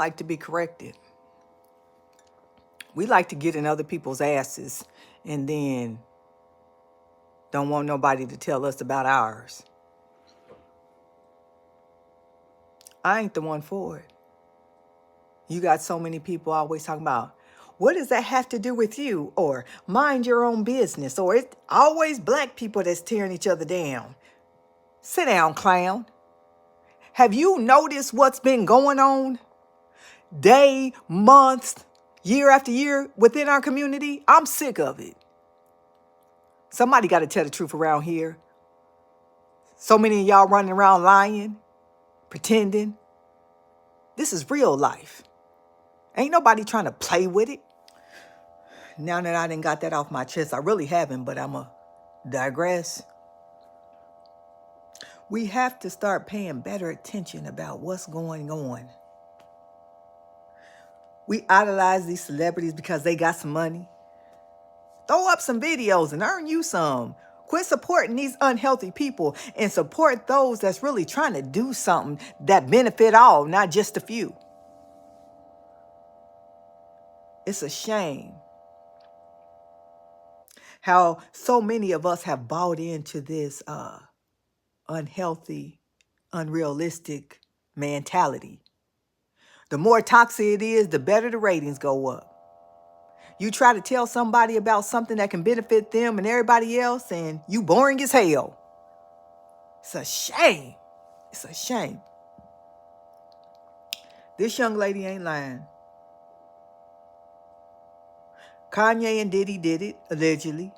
like to be corrected. We like to get in other people's asses and then don't want nobody to tell us about ours. I ain't the one for it. You got so many people always talking about, what does that have to do with you? Or mind your own business. Or it's always black people that's tearing each other down. Sit down, clown. Have you noticed what's been going on day, months, year after year within our community? I'm sick of it. Somebody got to tell the truth around here. So many of y'all running around lying, pretending. This is real life. Ain't nobody trying to play with it. Now that I done got that off my chest, I really haven't, but I'ma digress. We have to start paying better attention about what's going on. We idolize these celebrities because they got some money. Throw up some videos and earn you some. Quit supporting these unhealthy people and support those that's really trying to do something that benefit all, not just a few. It's a shame how so many of us have bought into this unhealthy, unrealistic mentality. The more toxic it is, the better the ratings go up. You try to tell somebody about something that can benefit them and everybody else, and you boring as hell. It's a shame. It's a shame. This young lady ain't lying. Kanye and Diddy did it, allegedly.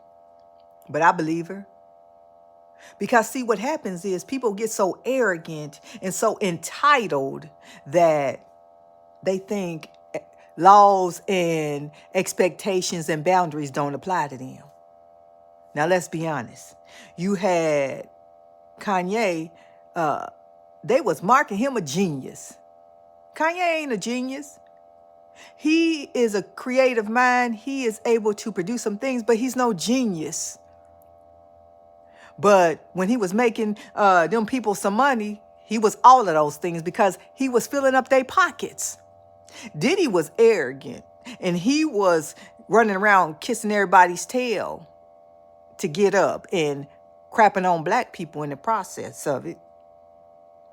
But I believe her. Because see, what happens is people get so arrogant and so entitled that they think laws and expectations and boundaries don't apply to them. Now, let's be honest. You had Kanye, they was marking him a genius. Kanye ain't a genius. He is a creative mind. He is able to produce some things, but he's no genius. But when he was making them people some money, he was all of those things because he was filling up their pockets. Diddy was arrogant, and he was running around kissing everybody's tail to get up and crapping on black people in the process of it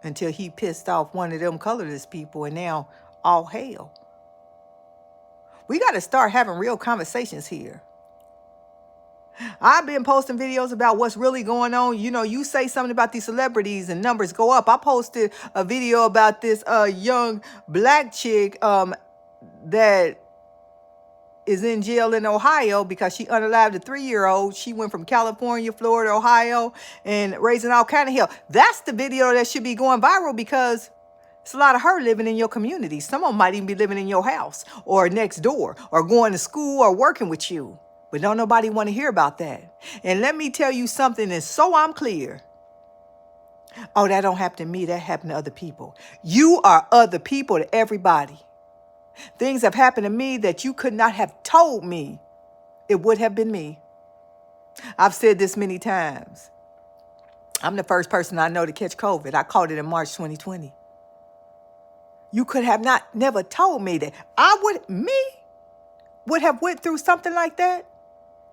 until he pissed off one of them colorless people, and now all hell. We got to start having real conversations here. I've been posting videos about what's really going on. You know, you say something about these celebrities and numbers go up. I posted a video about this young black chick that is in jail in Ohio because she unalived a 3-year-old. She went from California, Florida, Ohio, and raising all kind of hell. That's the video that should be going viral because it's a lot of her living in your community. Some of them might even be living in your house or next door or going to school or working with you. But don't nobody want to hear about that. And let me tell you something, and so I'm clear. Oh, that don't happen to me. That happened to other people. You are other people to everybody. Things have happened to me that you could not have told me. It would have been me. I've said this many times. I'm the first person I know to catch COVID. I caught it in March 2020. You could have never told me that. Would have went through something like that?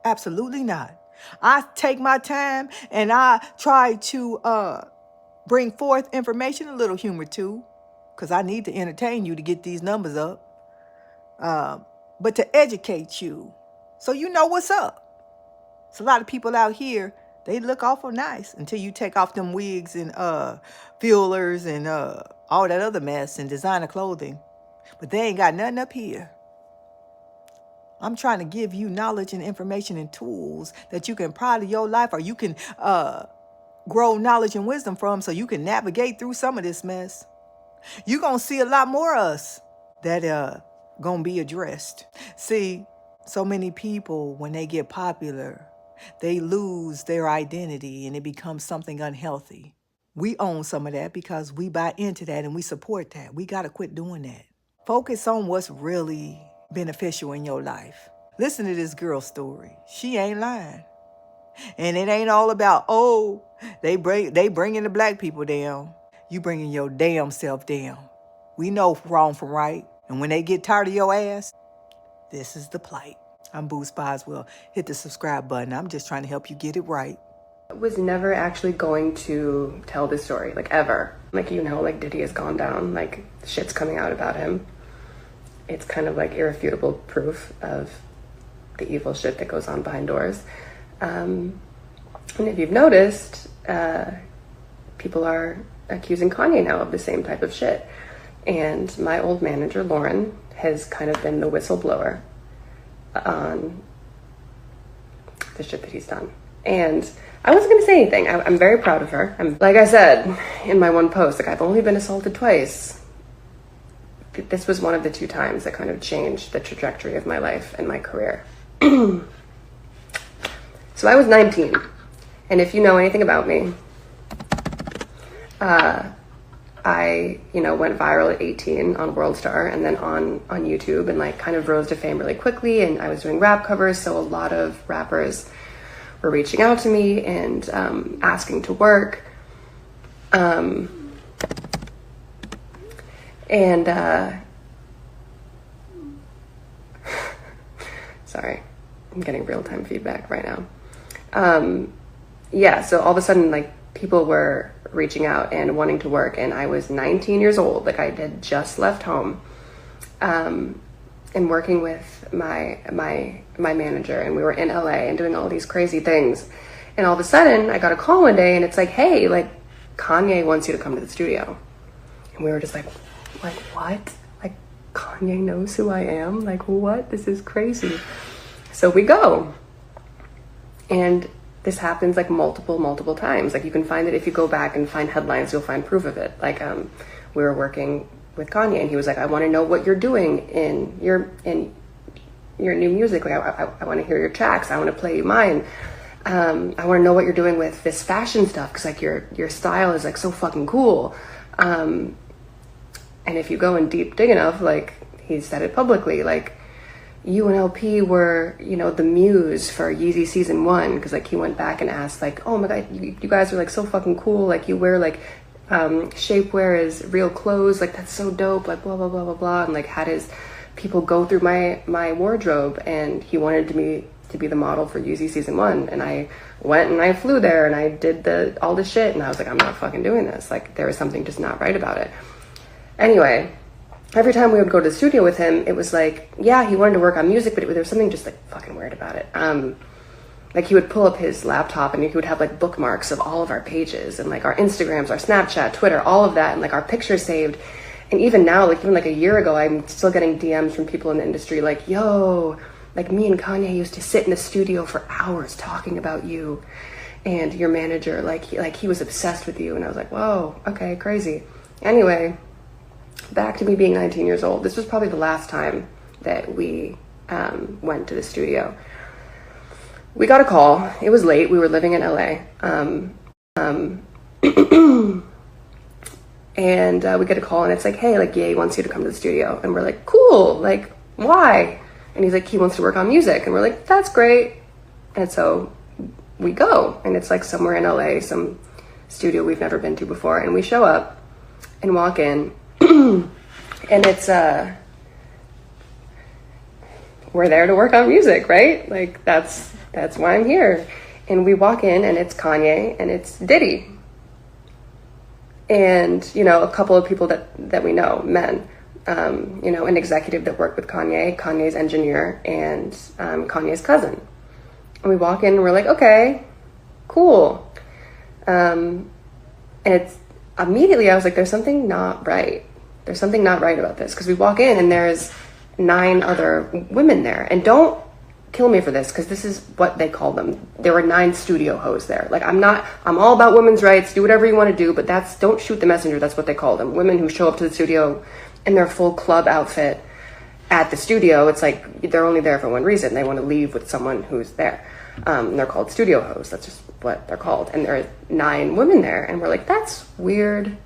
Absolutely not. I take my time and I try to bring forth information, a little humor too, because I need to entertain you to get these numbers up. But to educate you so you know what's up. It's a lot of people out here, they look awful nice until you take off them wigs and fillers and all that other mess and designer clothing. But they ain't got nothing up here. I'm trying to give you knowledge and information and tools that you can apply to your life, or you can grow knowledge and wisdom from, so you can navigate through some of this mess. You're going to see a lot more of us that going to be addressed. See, so many people, when they get popular, they lose their identity and it becomes something unhealthy. We own some of that because we buy into that and we support that. We got to quit doing that. Focus on what's really beneficial in your life. Listen to this girl's story. She ain't lying. And it ain't all about, oh, they bringing the black people down. You bringing your damn self down. We know wrong from right. And when they get tired of your ass, this is the plight. I'm Boost Boswell. Hit the subscribe button. I'm just trying to help you get it right. I was never actually going to tell this story, like, ever. Like, you know, like, Diddy has gone down, like, shit's coming out about him. It's kind of like irrefutable proof of the evil shit that goes on behind doors. And if you've noticed, people are accusing Kanye now of the same type of shit. And my old manager, Lauren, has kind of been the whistleblower on the shit that he's done. And I wasn't going to say anything. I'm very proud of her. Like I said in my one post, like, I've only been assaulted twice. This was one of the 2 times that kind of changed the trajectory of my life and my career. So I was 19. And if you know anything about me, I, you know, went viral at 18 on World Star and then on YouTube, and like kind of rose to fame really quickly. And I was doing rap covers, so a lot of rappers were reaching out to me and asking to work. Sorry, I'm getting real-time feedback right now. Yeah, so all of a sudden, like, people were reaching out and wanting to work, and I was 19 years old. Like, I had just left home, and working with my manager, and we were in LA and doing all these crazy things. And all of a sudden, I got a call one day, and it's like, hey, like, Kanye wants you to come to the studio. And we were just like, what? Like, Kanye knows who I am? Like, what? This is crazy. So we go. And this happens like multiple times. Like, you can find it if you go back and find headlines, you'll find proof of it. Like, we were working with Kanye, and he was like, I want to know what you're doing in your new music. Like, I want to hear your tracks. I want to play you mine. I want to know what you're doing with this fashion stuff, because like your style is like so fucking cool. And if you go in deep dig enough, like, he said it publicly, like, you and LP were, you know, the muse for Yeezy season 1, because like he went back and asked, like, oh my god, you guys are like so fucking cool, like you wear like shapewear as real clothes, like that's so dope, like blah blah blah blah blah, and like had his people go through my wardrobe, and he wanted me to be the model for Yeezy season 1, and I went and I flew there and I did all this shit, and I was like, I'm not fucking doing this. Like, there was something just not right about it. Anyway, every time we would go to the studio with him, it was like, yeah, he wanted to work on music, but there was something just like fucking weird about it. Like, he would pull up his laptop and he would have like bookmarks of all of our pages and like our Instagrams, our Snapchat, Twitter, all of that, and like our pictures saved. And even now, like even like a year ago, I'm still getting DMs from people in the industry like, yo, like me and Kanye used to sit in the studio for hours talking about you and your manager, like he was obsessed with you. And I was like, whoa, okay, crazy. Anyway, back to me being 19 years old. This was probably the last time that we went to the studio. We got a call. It was late. We were living in LA. And we get a call, and it's like, hey, like, Ye wants you to come to the studio. And we're like, cool. Like, why? And he's like, he wants to work on music. And we're like, that's great. And so we go. And it's like somewhere in LA, some studio we've never been to before. And we show up and walk in. And it's we're there to work on music, right? Like, that's why I'm here. And we walk in, and it's Kanye and it's Diddy, and you know, a couple of people that we know, men, you know, an executive that worked with Kanye's engineer, and Kanye's cousin. And we walk in and we're like, okay, cool. And it's immediately I was like, there's something not right. There's something not right about this, because we walk in and there's 9 other women there. And don't kill me for this, because this is what they call them. There were 9 studio hoes there. Like, I'm all about women's rights, do whatever you want to do, but don't shoot the messenger. That's what they call them. Women who show up to the studio in their full club outfit at the studio. It's like, they're only there for one reason. They want to leave with someone who's there. And they're called studio hoes. That's just what they're called. And there are 9 women there. And we're like, that's weird.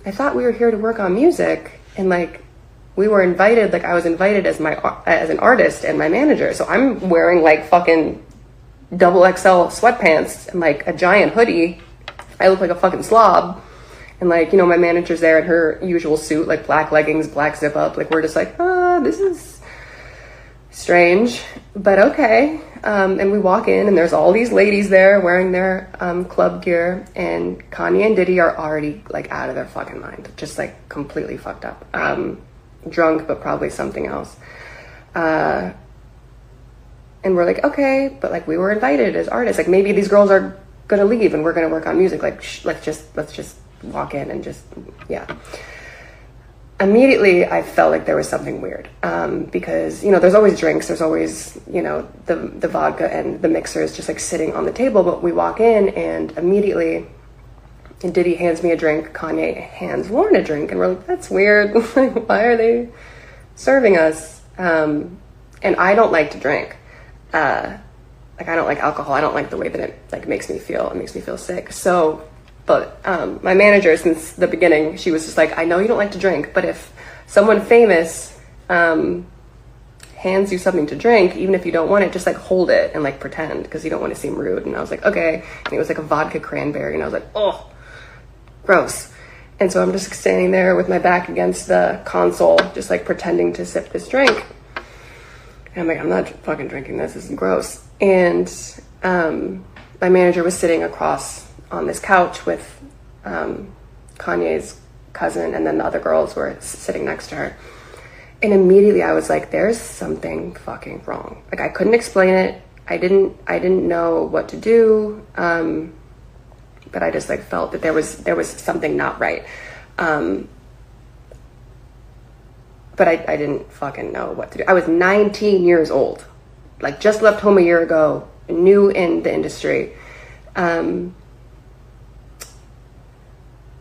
I thought we were here to work on music. And like, we were invited, like I was invited as an artist and my manager. So I'm wearing like fucking double XL sweatpants and like a giant hoodie. I look like a fucking slob. And like, you know, my manager's there in her usual suit, like black leggings, black zip up. Like, we're just like, this is strange, but okay. And we walk in and there's all these ladies there wearing their club gear, and Kanye and Diddy are already like out of their fucking mind, just like completely fucked up. Drunk, but probably something else. And we're like, okay, but like we were invited as artists. Like maybe these girls are gonna leave and we're gonna work on music. Like let's just walk in and just, yeah. Immediately I felt like there was something weird, because, you know, there's always drinks, there's always, you know, the vodka and the mixers just like sitting on the table. But we walk in and immediately Diddy hands me a drink, Kanye hands Lauren a drink, and we're like, that's weird. Like, why are they serving us? And I don't like to drink. Like I don't like alcohol. I don't like the way that it like makes me feel. It makes me feel sick. So, but my manager, since the beginning, she was just like, I know you don't like to drink, but if someone famous hands you something to drink, even if you don't want it, just like hold it and like pretend, because you don't want to seem rude. And I was like, okay. And it was like a vodka cranberry, and I was like, oh, gross. And so I'm just standing there with my back against the console, just like pretending to sip this drink. And I'm like, I'm not fucking drinking this. This is gross. And my manager was sitting across on this couch with Kanye's cousin, and then the other girls were sitting next to her. And immediately I was like, there's something fucking wrong. Like I couldn't explain it. I didn't know what to do. But I just like felt that there was something not right. But I didn't fucking know what to do. I was 19 years old, like just left home a year ago, new in the industry.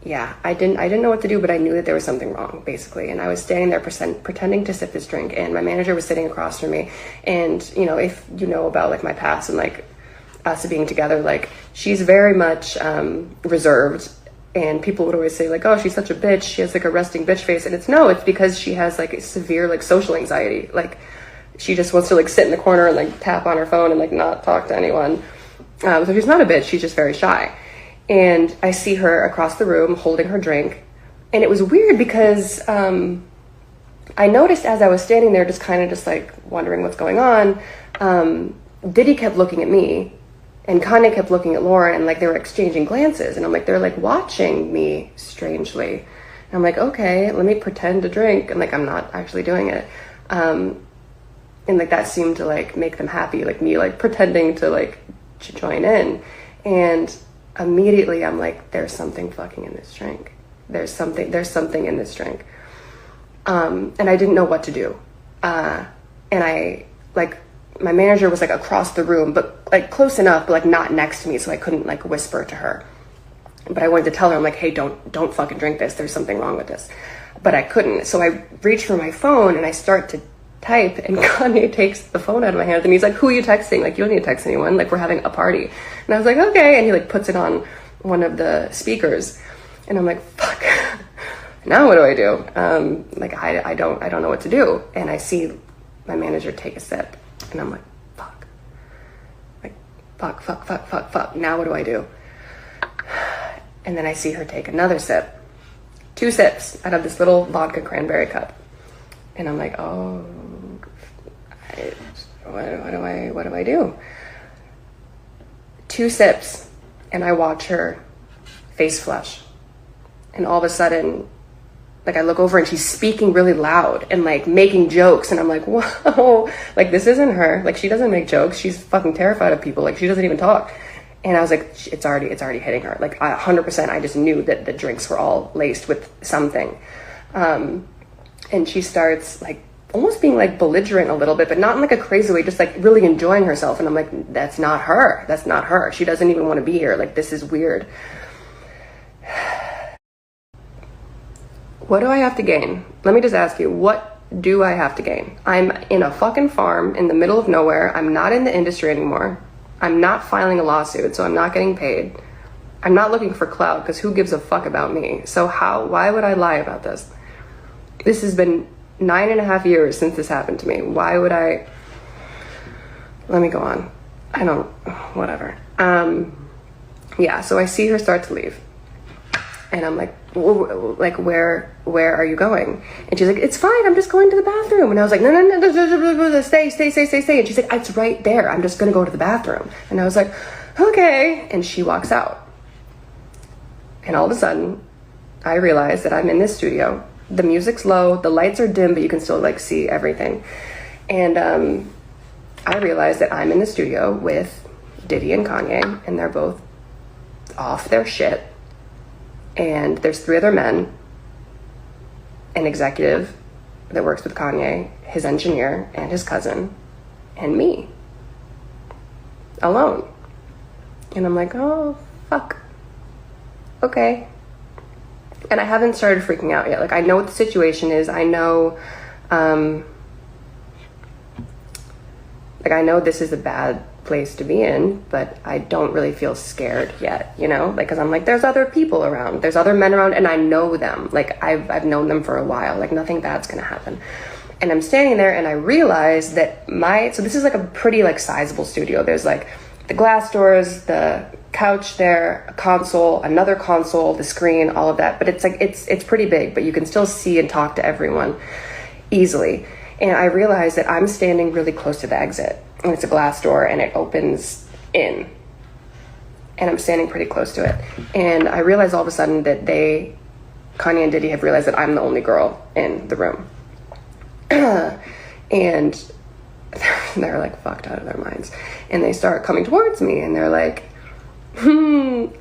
Yeah, I didn't know what to do, but I knew that there was something wrong, basically. And I was standing there pretending to sip this drink, and my manager was sitting across from me. And, you know, if you know about like my past and like us being together, like she's very much reserved. And people would always say like, oh, she's such a bitch. She has like a resting bitch face. And it's because she has like a severe like social anxiety. Like she just wants to like sit in the corner and like tap on her phone and like not talk to anyone. So she's not a bitch. She's just very shy. And I see her across the room holding her drink. And it was weird because I noticed as I was standing there just kind of just like wondering what's going on, Diddy kept looking at me. And Kanye kept looking at Lauren, and like they were exchanging glances. And I'm like, they're like watching me strangely. And I'm like, okay, let me pretend to drink. And like, I'm not actually doing it. And like that seemed to like make them happy, like me like pretending to like to join in. And immediately I'm like, there's something fucking in this drink. There's something in this drink. And I didn't know what to do. And I like, my manager was like across the room, but like close enough, but like not next to me, so I couldn't like whisper to her. But I wanted to tell her, I'm like, hey, don't fucking drink this. There's something wrong with this. But I couldn't. So I reach for my phone and I start to type, and Kanye takes the phone out of my hands and he's like, who are you texting? Like, you don't need to text anyone. Like, we're having a party. And I was like, okay. And he like puts it on one of the speakers, and I'm like, fuck. Now what do I do? Like, I don't know what to do. And I see my manager take a sip. And I'm like, fuck. Like, fuck. Now what do I do? And then I see her take another sip. 2 sips out of this little vodka cranberry cup. And I'm like, oh, what do I do? 2 sips, and I watch her face flush. And all of a sudden, like I look over and she's speaking really loud and like making jokes, and I'm like, whoa, like this isn't her. Like she doesn't make jokes. She's fucking terrified of people. Like she doesn't even talk. And I was like, it's already hitting her. Like 100%, I just knew that the drinks were all laced with something. And she starts like almost being like belligerent a little bit, but not in like a crazy way, just like really enjoying herself. And I'm like, that's not her. That's not her. She doesn't even want to be here. Like, this is weird. What do I have to gain? Let me just ask you, what do I have to gain? I'm in a fucking farm in the middle of nowhere. I'm not in the industry anymore. I'm not filing a lawsuit, so I'm not getting paid. I'm not looking for clout, because who gives a fuck about me? So why would I lie about this? This has been 9.5 years since this happened to me. Why would I? Let me go on. Whatever. Yeah, so I see her start to leave. And I'm like, where are you going? And she's like, it's fine, I'm just going to the bathroom. And I was like, no, stay. And she's like, it's right there, I'm just gonna go to the bathroom. And I was like, okay. And she walks out. And all of a sudden, I realize that I'm in this studio. The music's low, the lights are dim, but you can still like see everything. And I realize that I'm in the studio with Diddy and Kanye, and they're both off their shit. And there's 3 other men, an executive that works with Kanye, his engineer, and his cousin, and me, alone. And I'm like, oh, fuck. Okay. And I haven't started freaking out yet. Like, I know what the situation is. I know, I know this is a bad place to be in, but I don't really feel scared yet, you know? Like, cause I'm like, there's other people around, there's other men around, and I know them. Like, I've known them for a while. Like, nothing bad's gonna happen. And I'm standing there, and I realize that so this is like a pretty like sizable studio. There's like the glass doors, the couch there, a console, another console, the screen, all of that. But it's like, it's pretty big, but you can still see and talk to everyone easily. And I realize that I'm standing really close to the exit, and it's a glass door, and it opens in, and I'm standing pretty close to it. And I realize all of a sudden that Kanye and Diddy have realized that I'm the only girl in the room. And they're like fucked out of their minds, and they start coming towards me, and they're like, don't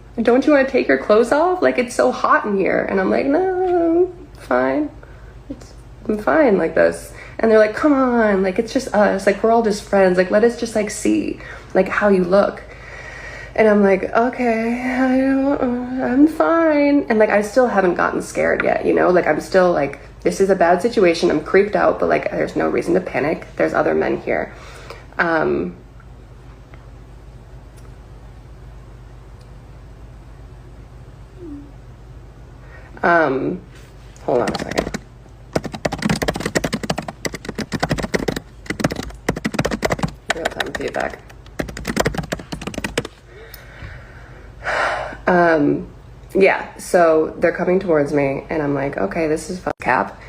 you want to take your clothes off? Like, it's so hot in here. And I'm like, no, fine. I'm fine like this. And they're like, come on, like, it's just us, like, we're all just friends, like, let us just like see like how you look. And I'm like, okay, I'm fine. And like, I still haven't gotten scared yet, you know? Like, I'm still like, this is a bad situation, I'm creeped out, but like, there's no reason to panic, there's other men here. Hold on a second. Real-time feedback. Yeah, so they're coming towards me, and I'm like, okay, this is cap.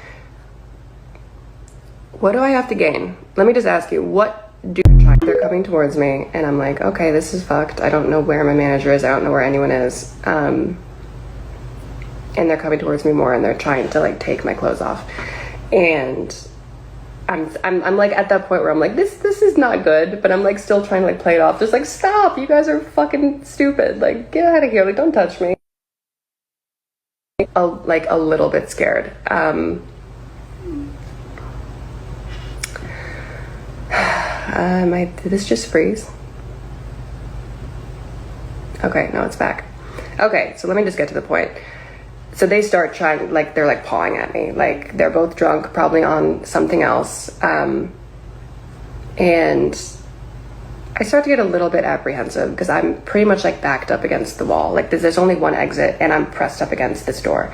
What do I have to gain? Let me just ask you, what do you try? They're coming towards me, and I'm like, okay, this is fucked. I don't know where my manager is. I don't know where anyone is. And they're coming towards me more, and they're trying to like take my clothes off. And I'm like at that point where I'm like, this is not good, but I'm like still trying to like play it off. Just like, stop, you guys are fucking stupid. Like, get out of here. Like, don't touch me. Like a little bit scared. Did this just freeze? Okay, no, it's back. Okay, so let me just get to the point. So they start trying, like, they're like pawing at me. Like, they're both drunk, probably on something else. And I start to get a little bit apprehensive because I'm pretty much like backed up against the wall. Like, there's only one exit, and I'm pressed up against this door.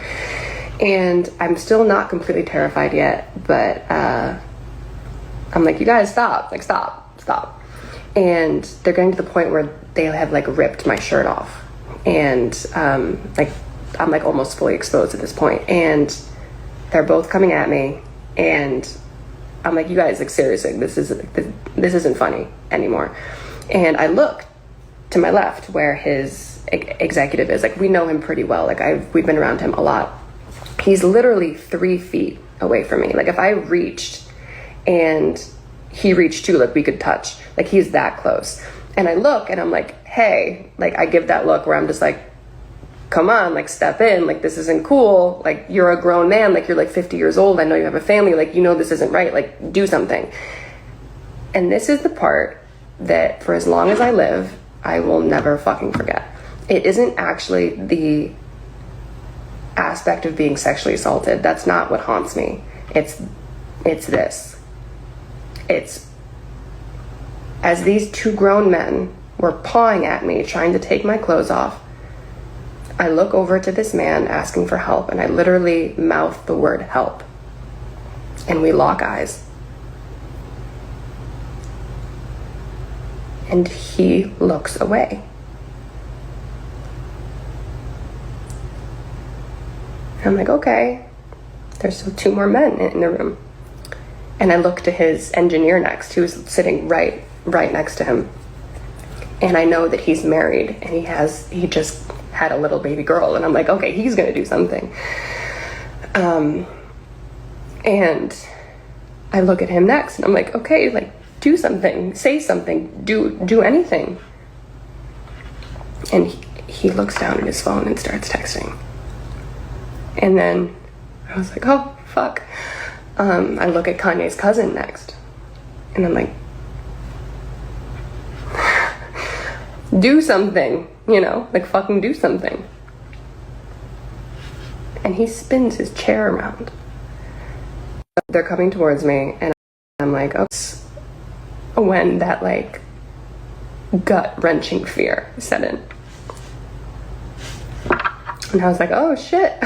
And I'm still not completely terrified yet, but I'm like, you guys stop. Like, stop. And they're getting to the point where they have like ripped my shirt off. And like, I'm like almost fully exposed at this point, and they're both coming at me, and I'm like, you guys, like, seriously, this isn't funny anymore. And I look to my left where his executive is. Like, we know him pretty well. Like, we've been around him a lot. He's literally 3 feet away from me. Like, if I reached and he reached too, like, we could touch. Like, he's that close. And I look, and I'm like, hey, like, I give that look where I'm just like, come on, like, step in, like, this isn't cool, like, you're a grown man, like, you're like 50 years old, I know you have a family, like, you know this isn't right, like, do something. And this is the part that for as long as I live, I will never fucking forget. It isn't actually the aspect of being sexually assaulted. That's not what haunts me. It's this. It's as these 2 grown men were pawing at me, trying to take my clothes off, I look over to this man asking for help, and I literally mouth the word help. And we lock eyes. And he looks away. I'm like, okay, there's still 2 more men in the room. And I look to his engineer next, who's sitting right next to him. And I know that he's married and he just had a little baby girl. And I'm like, okay, he's gonna do something. And I look at him next and I'm like, okay, like, do something, say something, do anything. And he looks down at his phone and starts texting. And then I was like, oh, fuck. I look at Kanye's cousin next. And I'm like, do something, you know, like fucking do something. And he spins his chair around. They're coming towards me and I'm like, oh, when that like gut-wrenching fear set in. And I was like, oh shit.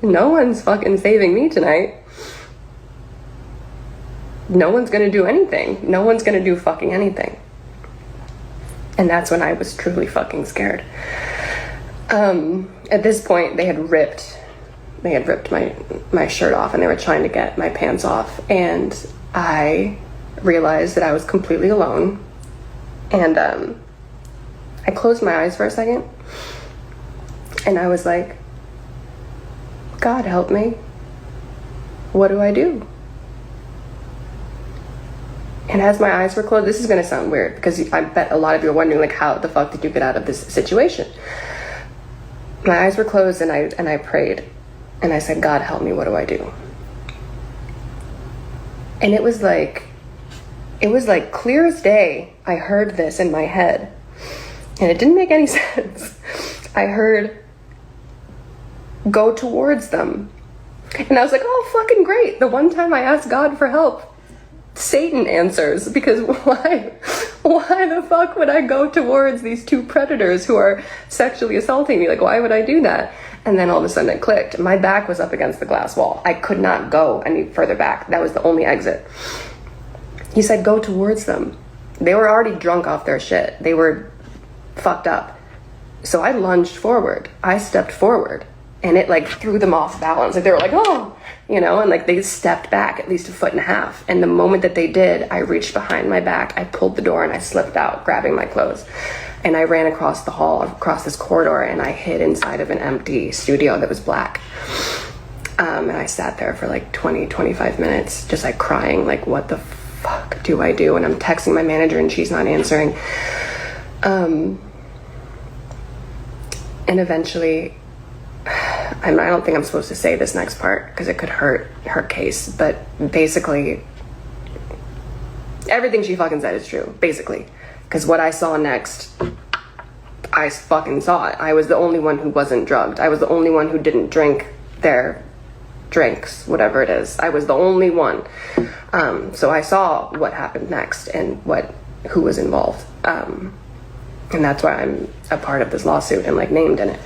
No one's fucking saving me tonight. No one's gonna do anything. No one's gonna do fucking anything. And that's when I was truly fucking scared. At this point, they had ripped my shirt off and they were trying to get my pants off. And I realized that I was completely alone. And I closed my eyes for a second. And I was like, God help me. What do I do? And as my eyes were closed, this is going to sound weird because I bet a lot of you are wondering, like, how the fuck did you get out of this situation? My eyes were closed and I prayed and I said, God help me, what do I do? And it was like clear as day. I heard this in my head and it didn't make any sense. I heard, go towards them. And I was like, oh, fucking great. The one time I asked God for help, Satan answers, because why the fuck would I go towards these 2 predators who are sexually assaulting me? Like, why would I do that? And then all of a sudden it clicked. My back was up against the glass wall. I could not go any further back. That was the only exit. He said, go towards them. They were already drunk off their shit. They were fucked up. So I lunged forward. I stepped forward. And it like threw them off balance. Like they were like, oh, you know, and like they stepped back at least 1.5 feet. And the moment that they did, I reached behind my back, I pulled the door and I slipped out, grabbing my clothes. And I ran across the hall, across this corridor, and I hid inside of an empty studio that was black. And I sat there for like 20-25 minutes, just like crying, like, what the fuck do I do? And I'm texting my manager and she's not answering. And eventually, I don't think I'm supposed to say this next part because it could hurt her case, but basically everything she fucking said is true, basically, because what I saw next, I fucking saw it. I was the only one who wasn't drugged. I was the only one who didn't drink their drinks, whatever it is. I was the only one. So I saw what happened next and who was involved, and that's why I'm a part of this lawsuit and like named in it.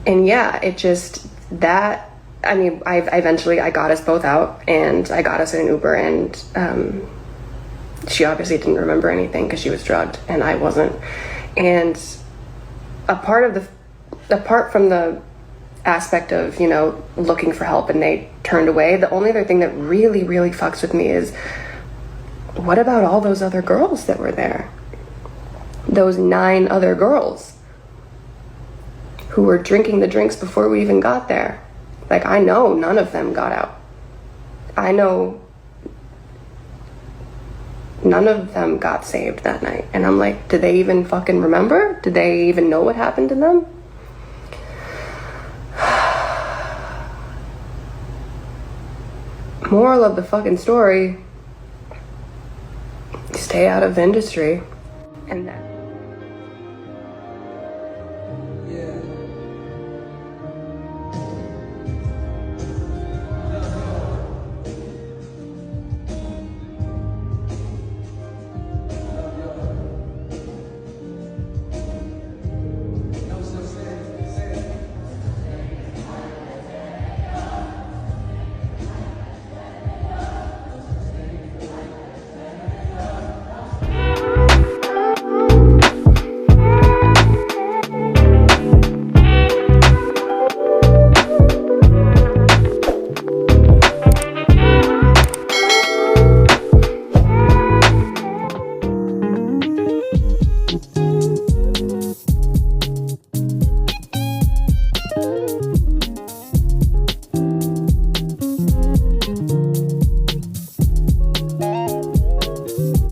And yeah, it just, that, I mean, I eventually got us both out and I got us in an Uber and, she obviously didn't remember anything because she was drugged and I wasn't. And apart from the aspect of, you know, looking for help and they turned away, the only other thing that really, really fucks with me is, what about all those other girls that were there? Those 9 other girls who were drinking the drinks before we even got there. Like, I know none of them got out. I know none of them got saved that night. And I'm like, did they even fucking remember? Did they even know what happened to them? Moral of the fucking story, stay out of the industry. And that